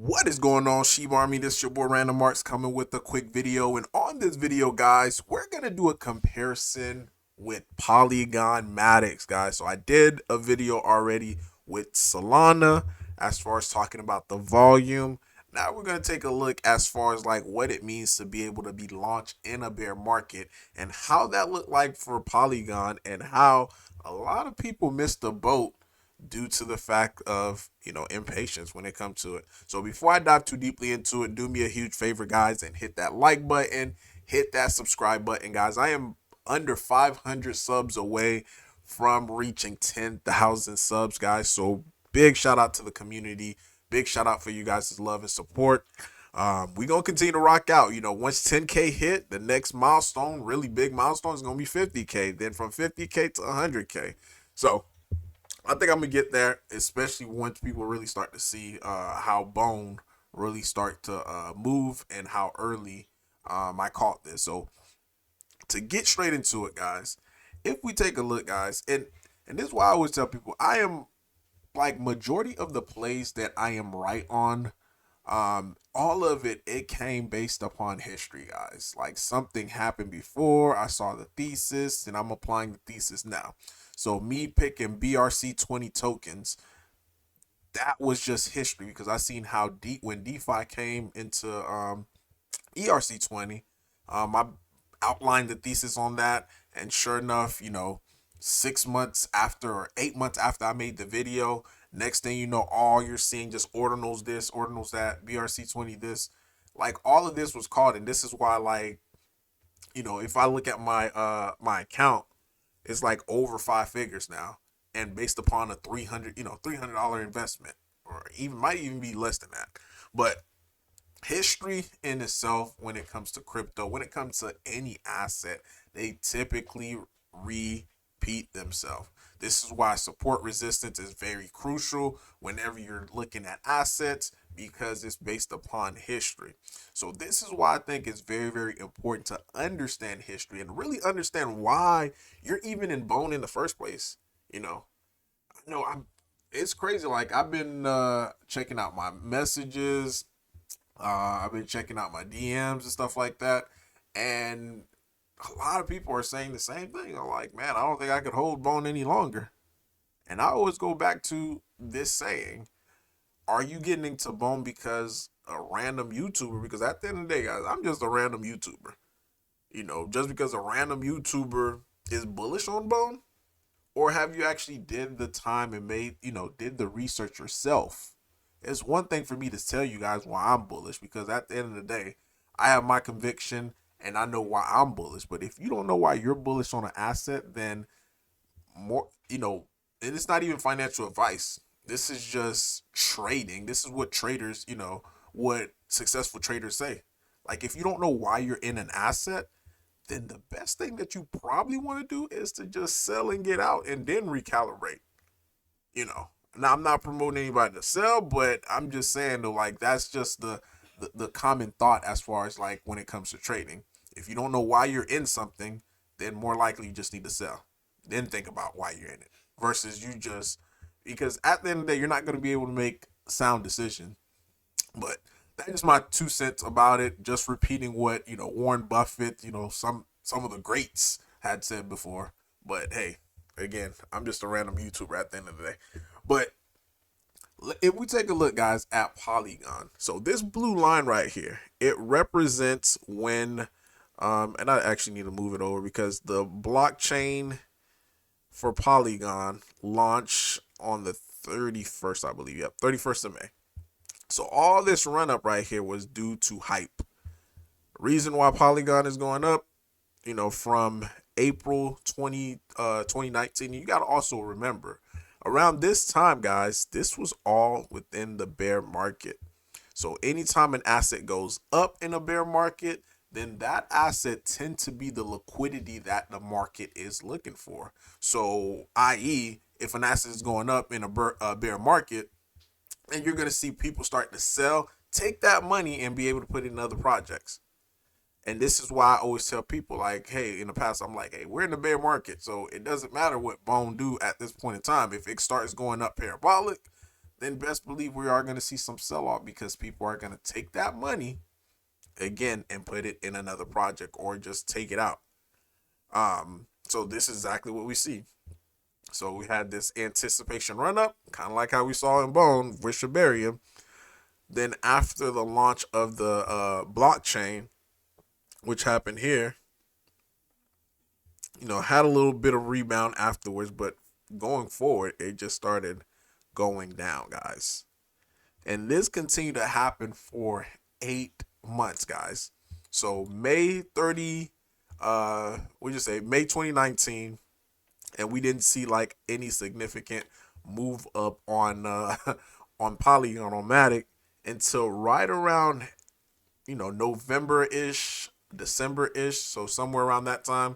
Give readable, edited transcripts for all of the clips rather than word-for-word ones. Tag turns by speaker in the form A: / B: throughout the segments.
A: What is going on, Shib Army? This is your boy Random Marks coming with a quick video. And on this video, guys, we're going to do a comparison with Polygon Matic, guys. So I did a video already with Solana as far as talking about the volume. Now we're going to take a look as far as like what it means to be able to be launched in a bear market and how that looked like for Polygon and how a lot of people missed the boat due to the fact of impatience when it comes to it. So before I dive too deeply into it, do me a huge favor, guys, and hit that like button, hit that subscribe button, guys. I am under 500 subs away from reaching 10,000 subs, guys. So big shout out to the community, big shout out for you guys' love and support. We gonna continue to rock out. Once 10K hit, the next milestone, really big milestone, is gonna be 50K. Then from 50K to 100K. So I think I'm gonna get there, especially once people really start to see how Bone really start to move and how early I caught this. So to get straight into it, guys, if we take a look, guys, and this is why I always tell people I am like majority of the plays that I am right on. All of it came based upon history, guys. Like something happened before I saw the thesis, and I'm applying the thesis now. So me picking BRC20 tokens, that was just history because I seen how deep when DeFi came into ERC20. I outlined the thesis on that, and sure enough, 6 months after or 8 months after I made the video, next thing you know, all you're seeing just ordinals this, ordinals that, BRC20 this, like all of this was called, and this is why, like, if I look at my account, it's like over 5 figures now, and based upon a $300 investment, or even might even be less than that. But history in itself, when it comes to crypto, when it comes to any asset, they typically repeat themselves. This is why support resistance is very crucial whenever you're looking at assets, because it's based upon history. So this is why I think it's very, very important to understand history and really understand why you're even in Bone in the first place. I'm it's crazy. Like I've been checking out my messages, I've been checking out my DMs and stuff like that, and a lot of people are saying the same thing. I'm like, man, I don't think I could hold Bone any longer. And I always go back to this saying: are you getting into Bone because a random YouTuber? Because at the end of the day, guys, I'm just a random YouTuber. Just because a random YouTuber is bullish on Bone, or have you actually did the time and did the research yourself? It's one thing for me to tell you guys why I'm bullish, because at the end of the day, I have my conviction and I know why I'm bullish. But if you don't know why you're bullish on an asset, then and it's not even financial advice. This is just trading. This is what traders, what successful traders say. Like if you don't know why you're in an asset, then the best thing that you probably want to do is to just sell and get out and then recalibrate. Now I'm not promoting anybody to sell, but I'm just saying though, like that's just the common thought as far as like when it comes to trading. If you don't know why you're in something, then more likely you just need to sell. Then think about why you're in it versus you just, because at the end of the day, you're not going to be able to make a sound decision. But that is my 2 cents about it. Just repeating what Warren Buffett, some of the greats had said before. But hey, again, I'm just a random YouTuber at the end of the day. But if we take a look, guys, at Polygon, so this blue line right here, it represents when, and I actually need to move it over because the blockchain for Polygon launched on the 31st, I believe. Yep, 31st of May. So all this run up right here was due to hype. Reason why Polygon is going up, from April 2019. You got to also remember, around this time, guys, this was all within the bear market. So anytime an asset goes up in a bear market, then that asset tend to be the liquidity that the market is looking for. So, i.e., if an asset is going up in a bear market, and you're going to see people start to sell, take that money and be able to put it in other projects. And this is why I always tell people, like, hey, in the past, I'm like, hey, we're in the bear market, so it doesn't matter what Bone do at this point in time. If it starts going up parabolic, then best believe we are going to see some sell off because people are going to take that money again and put it in another project or just take it out. So this is exactly what we see. So we had this anticipation run up, kind of like how we saw in Bone with Shibarium. Then after the launch of the blockchain, which happened here, had a little bit of rebound afterwards, but going forward, it just started going down, guys. And this continued to happen for 8 months, guys. So May 30, we just say May 2019, and we didn't see like any significant move up on on Polygon on Matic until right around November-ish, December-ish, so somewhere around that time.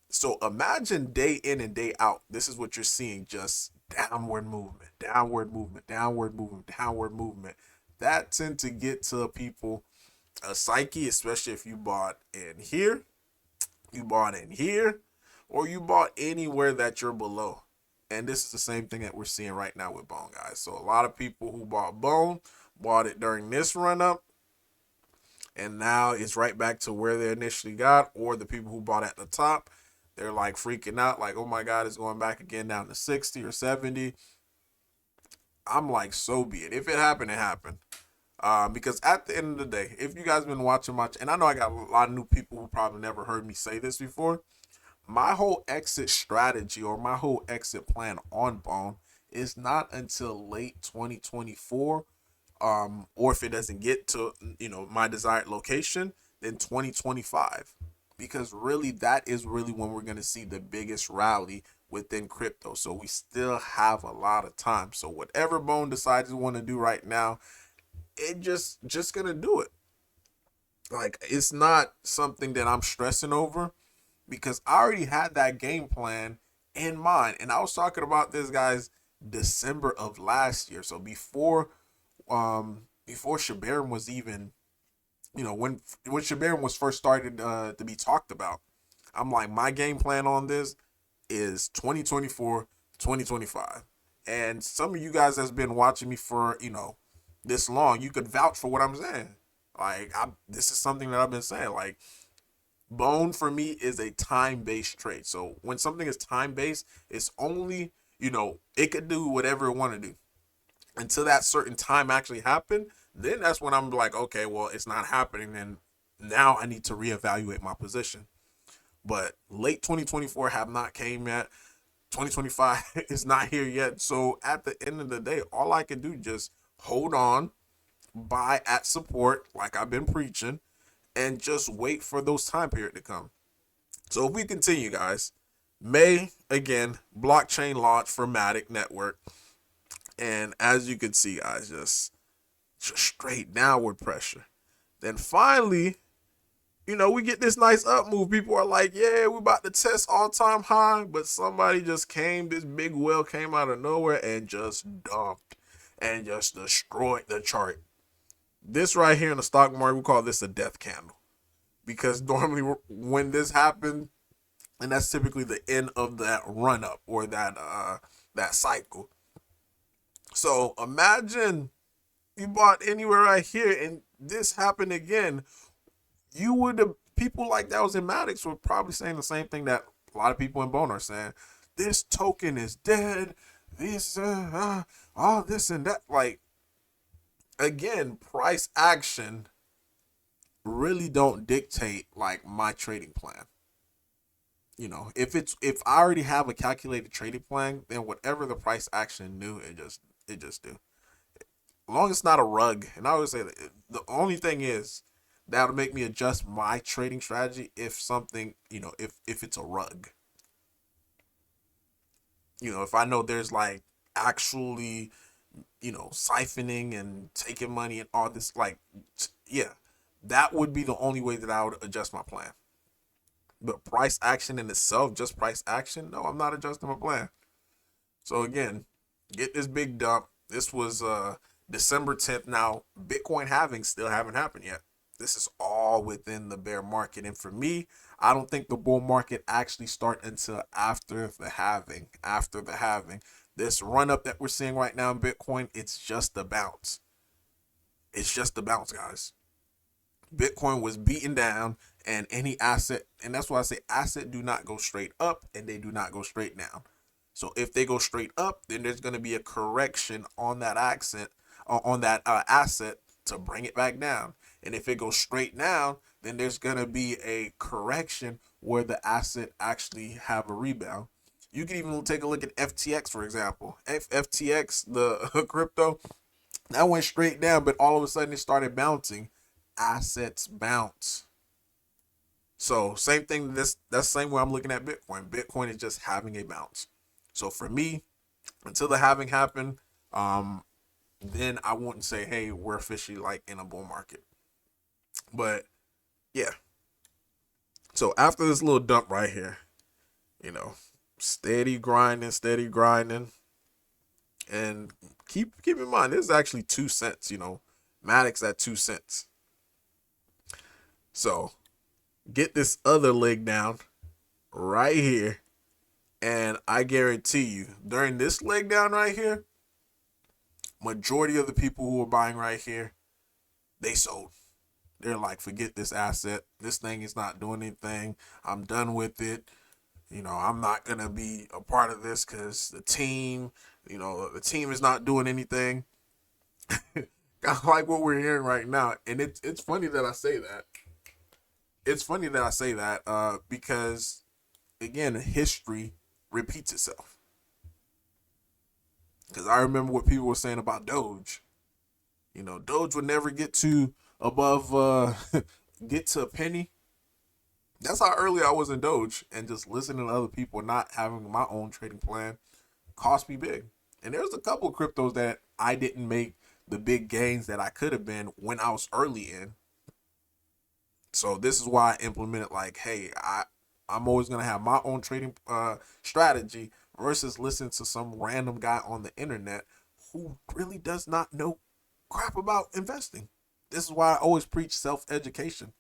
A: So imagine day in and day out, this is what you're seeing, just downward movement, downward movement, downward movement, downward movement. That tend to get to people a psyche, especially if you bought in here, you bought in here, or you bought anywhere that you're below. And this is the same thing that we're seeing right now with Bone, guys. So a lot of people who bought Bone bought it during this run up, and now it's right back to where they initially got, or the people who bought at the top, they're like freaking out, like, oh my God, it's going back again down to 60 or 70. I'm like, so be it. If it happened, it happened. Because at the end of the day, if you guys been watching much, and I know I got a lot of new people who probably never heard me say this before, my whole exit strategy or my whole exit plan on Bone is not until late 2024, or if it doesn't get to my desired location, then 2025, because really that is really when we're going to see the biggest rally within crypto. So we still have a lot of time. So whatever Bone decides to want to do right now, it just gonna do it. Like, it's not something that I'm stressing over because I already had that game plan in mind. And I was talking about this, guys, December of last year. So before Shibarium was even, when Shibarium was first started to be talked about, I'm like, my game plan on this is 2024, 2025. And some of you guys that's been watching me for, this long, you could vouch for what I'm saying. Like, this is something that I've been saying. Like, Bone for me is a time-based trade. So when something is time-based, it's only, it could do whatever it want to do until that certain time actually happened. Then that's when I'm like, okay, well, it's not happening, and now I need to reevaluate my position. But late 2024 have not came yet. 2025 is not here yet. So at the end of the day, all I can do just hold on, buy at support like I've been preaching, and just wait for those time period to come. So if we continue, guys, May, again, blockchain launch for Matic network. And as you can see, guys, just straight downward pressure. Then finally, we get this nice up move. People are like, yeah, we're about to test all-time high. But somebody just came, this big whale came out of nowhere and just dumped and just destroyed the chart. This right here in the stock market, we call this a death candle. Because normally when this happens, and that's typically the end of that run up or that cycle. So imagine you bought anywhere right here and this happened again. You would have, people like that was in Maddox were probably saying the same thing that a lot of people in Bone are saying. This token is dead. This, all this and that. Like, again, price action really don't dictate like my trading plan. If I already have a calculated trading plan, then whatever the price action do, it just do. As long as it's not a rug, and I always say that the only thing is that'll make me adjust my trading strategy if something, if it's a rug. If I know there's like actually, siphoning and taking money and all this, like, yeah, that would be the only way that I would adjust my plan. But price action in itself, just price action, no, I'm not adjusting my plan. So again, get this big dump. This was December 10th. Now, Bitcoin halving still haven't happened yet. This is all within the bear market. And for me, I don't think the bull market actually start until after the halving. This run up that we're seeing right now in Bitcoin, it's just a bounce. It's just a bounce, guys. Bitcoin was beaten down, and any asset, and that's why I say asset do not go straight up and they do not go straight down. So if they go straight up, then there's going to be a correction on that asset to bring it back down. And if it goes straight down, then there's going to be a correction where the asset actually have a rebound. You can even take a look at FTX, for example. FTX, the crypto, that went straight down, but all of a sudden it started bouncing. Assets bounce. So same thing. That's the same way I'm looking at Bitcoin. Bitcoin is just having a bounce. So for me, until the halving happened, then I wouldn't say, hey, we're officially like in a bull market. But yeah. So after this little dump right here, you know, steady grinding, and keep in mind this is actually 2 cents. You know, Matic's at 2 cents. So get this other leg down right here. And I guarantee you, during this leg down right here, majority of the people who were buying right here, they sold. They're like, forget this asset. This thing is not doing anything. I'm done with it. You know, I'm not going to be a part of this because the team is not doing anything. Kind of like what we're hearing right now. And it's funny that I say that. It's funny that I say that because, again, history repeats itself. Because I remember what people were saying about Doge. You know, Doge would never get to above, get to a penny. That's how early I was in Doge, and just listening to other people, not having my own trading plan, cost me big. And there's a couple of cryptos that I didn't make the big gains that I could have been when I was early in. So this is why I implemented like, hey, I'm always gonna have my own trading strategy versus listening to some random guy on the internet who really does not know crap about investing. This is why I always preach self-education.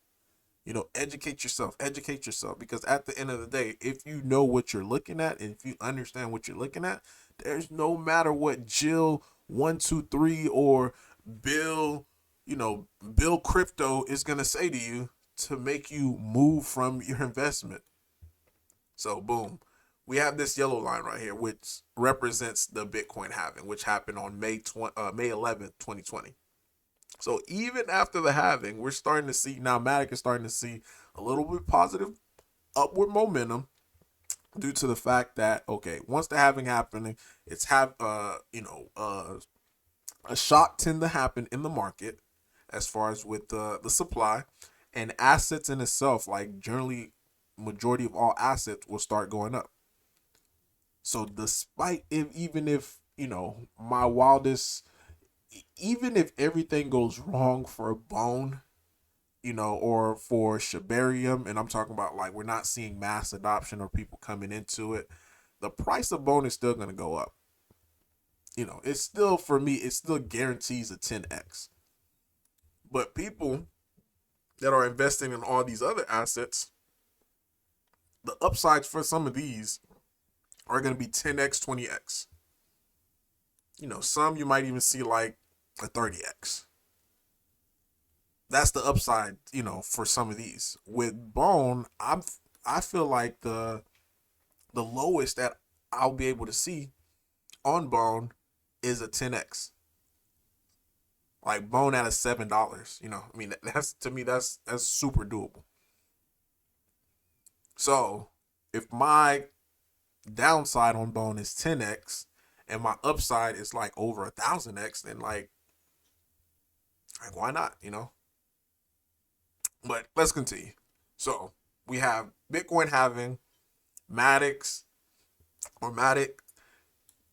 A: You know, educate yourself, because at the end of the day, if you know what you're looking at and if you understand what you're looking at, there's no matter what Jill 123 or Bill, Bill Crypto is gonna say to you to make you move from your investment. So boom, we have this yellow line right here, which represents the Bitcoin halving, which happened on May 11th, 2020. So even after the halving, we're starting to see now. Matic is starting to see a little bit positive upward momentum due to the fact that, okay, once the halving happening, a shock tend to happen in the market as far as with the supply and assets in itself. Like generally, majority of all assets will start going up. So despite even if my wildest, even if everything goes wrong for Bone, or for Shibarium, and I'm talking about like we're not seeing mass adoption or people coming into it, the price of Bone is still going to go up. It's still, for me, it still guarantees a 10x. But people that are investing in all these other assets, the upsides for some of these are going to be 10x, 20x. Some you might even see like a 30x. That's the upside, for some of these. With Bone, I feel like the lowest that I'll be able to see on Bone is a 10x. Like Bone at a $7. I mean, that's, to me, that's super doable. So if my downside on Bone is 10x and my upside is like over 1,000x, then like why not? But let's continue. So we have Bitcoin having Matic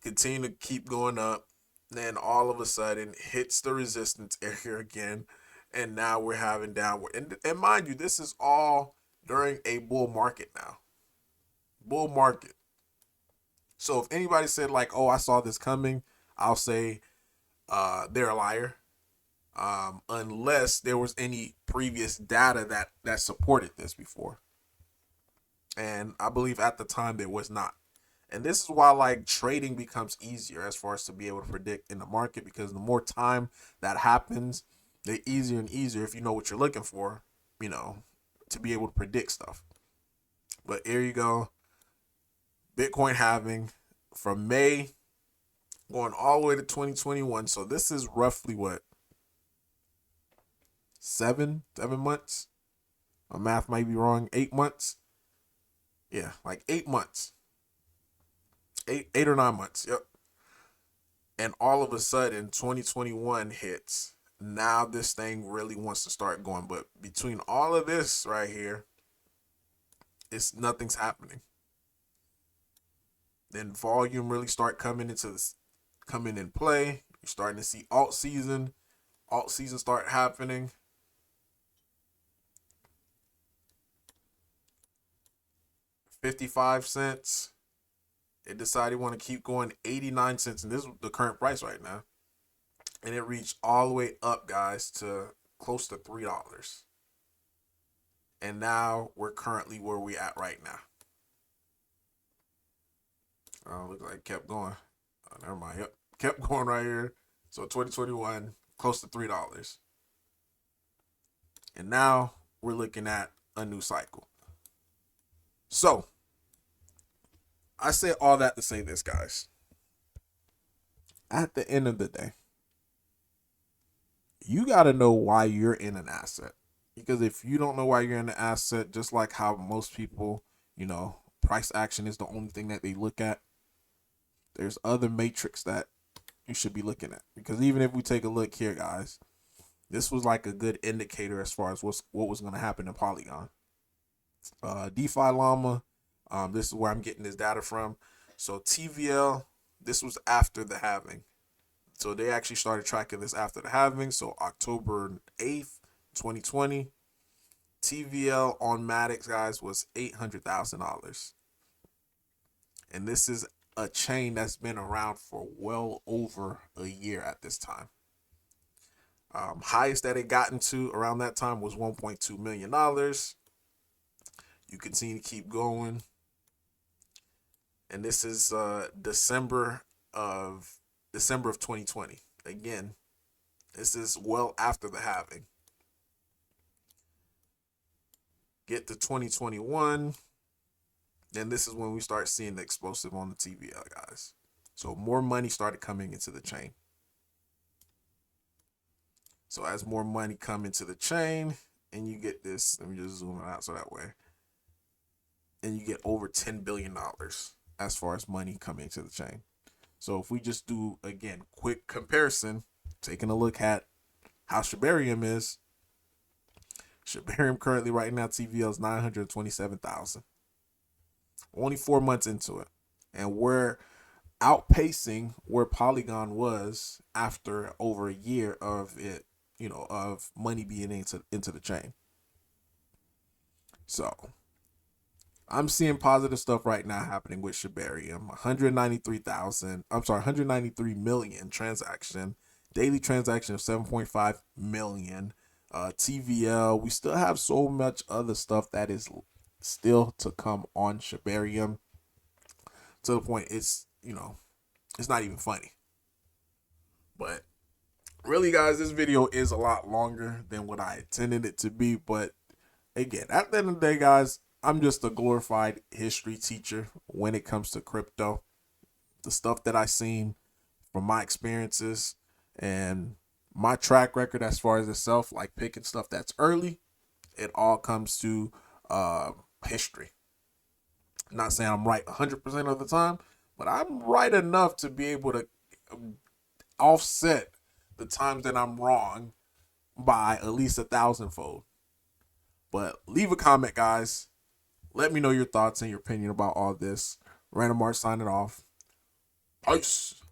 A: continue to keep going up. Then all of a sudden hits the resistance area again. And now we're having downward. And mind you, this is all during a bull market now. Bull market. So if anybody said like, oh, I saw this coming, I'll say they're a liar. Unless there was any previous data that supported this before. And I believe at the time there was not. And this is why like trading becomes easier as far as to be able to predict in the market, because the more time that happens, the easier and easier, if you know what you're looking for, you know, to be able to predict stuff. But here you go. Bitcoin halving from May going all the way to 2021. So this is roughly what, 7 months? My math might be wrong. 8 months. Yeah, like 8 months. Eight or 9 months. Yep. And all of a sudden 2021 hits. Now this thing really wants to start going. But between all of this right here, it's nothing's happening. Then volume really start coming into this, coming in play. You're starting to see alt season start happening. $0.55. It decided want to keep going 89 cents, and this is the current price right now. And it reached all the way up, guys, to close to $3. And now we're currently where we at right now. Looks like it kept going. Never mind. Yep, kept going right here. So 2021, close to $3. And now we're looking at a new cycle. So I say all that to say this, guys. At the end of the day, you got to know why you're in an asset. Because if you don't know why you're in an asset, just like how most people, you know, price action is the only thing that they look at, there's other matrix that you should be looking at. Because even if we take a look here, guys, this was like a good indicator as far as what was going to happen in Polygon. DeFi Llama, this is where I'm getting this data from. So TVL, this was after the halving. So they actually started tracking this after the halving. So October 8th, 2020, TVL on Matic, guys, was $800,000. And this is a chain that's been around for well over a year at this time. Highest that it gotten to around that time was $1.2 million. You continue to keep going. And this is December of 2020. Again, this is well after the halving. Get to 2021, then this is when we start seeing the explosive on the TVL, guys. So more money started coming into the chain. So as more money come into the chain, and you get this, let me just zoom it out so that way, and you get over $10 billion as far as money coming into the chain. So if we just do, again, quick comparison, taking a look at how Shibarium is, Shibarium currently right now, TVL is 927,000. Only 4 months into it. And we're outpacing where Polygon was after over a year of it, you know, of money being into the chain. So I'm seeing positive stuff right now happening with Shibarium. 193 million transaction, daily transaction of 7.5 million. TVL, we still have so much other stuff that is still to come on Shibarium, to the point it's, you know, it's not even funny. But really, guys, this video is a lot longer than what I intended it to be. But again, at the end of the day, guys, I'm just a glorified history teacher when it comes to crypto. The stuff that I've seen from my experiences and my track record as far as itself, like picking stuff that's early, it all comes to history. I'm not saying I'm right 100% of the time, but I'm right enough to be able to offset the times that I'm wrong by at least 1,000-fold. But leave a comment, guys. Let me know your thoughts and your opinion about all this. Random Art signing off. Peace.